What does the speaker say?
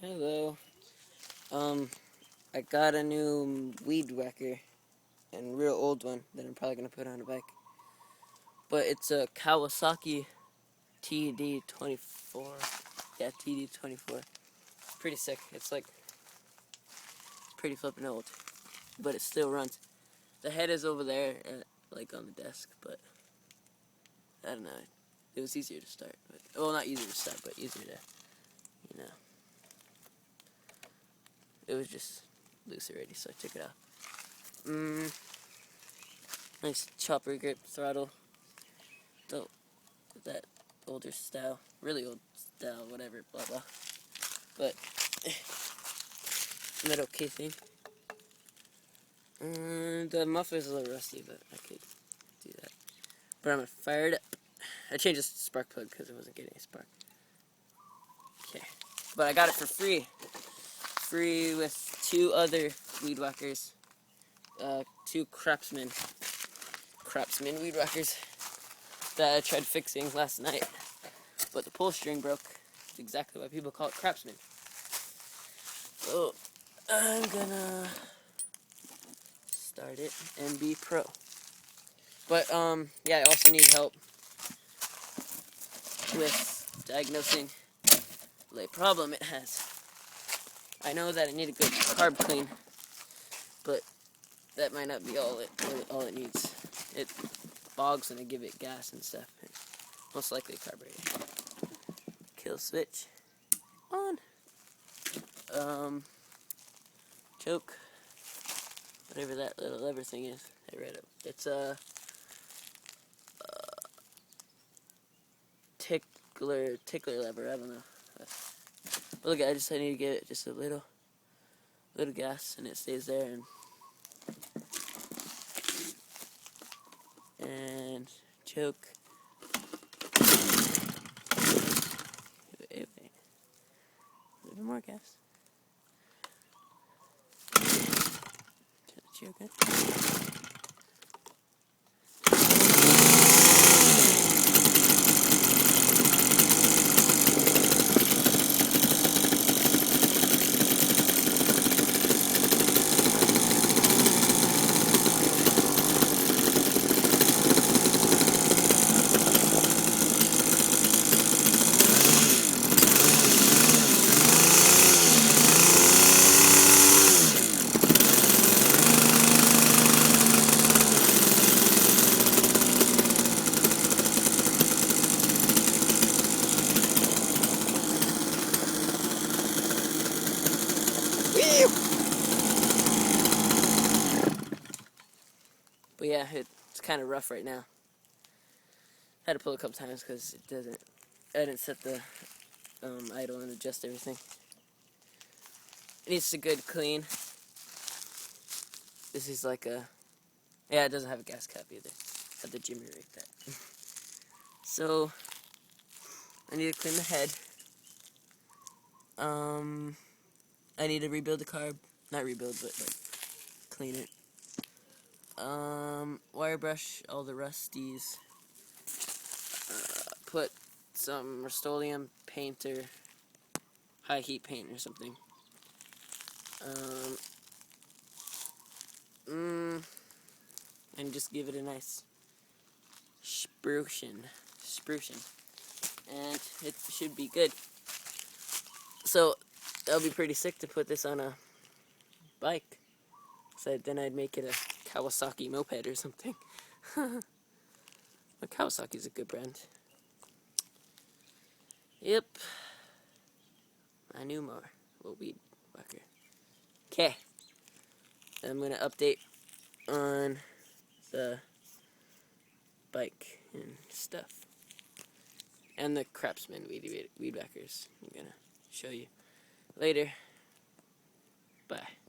Hello. I got a new weed whacker, and a real old one that I'm probably gonna put on a bike. But it's a Kawasaki TD24. Yeah, TD24. Pretty sick. It's pretty flippin' old, but it still runs. The head is over there, on the desk, but I don't know. It was easier to start. Well, not easier to start, but easier to, It was just loose already, so I took it off. Nice chopper grip throttle. That older style, really old style, whatever, blah blah. But metal casing. The muffler's a little rusty, but I could do that. But I'm gonna fire it up. I changed the spark plug because it wasn't getting a spark. Okay, but I got it for free. Free with two other weed whackers. Two crapsman weed whackers that I tried fixing last night, but the pull string broke. That's exactly why people call it crapsman. So I'm gonna start it and be pro. But yeah, I also need help with diagnosing the problem it has. I know that I need a good carb clean, but that might not be all it needs. It bogs when I give it gas and stuff. Most likely carburetor. Kill switch on. Choke. Whatever that little lever thing is. I read it. It's a tickler lever. I don't know. But look, I need to give it just a little gas, and it stays there, and choke. A little bit more gas. Choke it. But yeah, it's kind of rough right now. Had to pull a couple times because I didn't set the idle and adjust everything. It needs a good clean. This is yeah, it doesn't have a gas cap either. Had the Jimmy rig that. So I need to clean the head. I need to rebuild the carb. Not rebuild, but clean it. Wire brush all the rusties. Put some Rust-Oleum paint or high heat paint or something. And just give it a nice sprucing, and it should be good. So that'll be pretty sick to put this on a bike. So then I'd make it a Kawasaki moped or something. But Kawasaki's a good brand. Yep. I knew more. Well, weed whacker. Okay. I'm gonna update on the bike and stuff. And the crapsman weed whackers. I'm gonna show you later. Bye.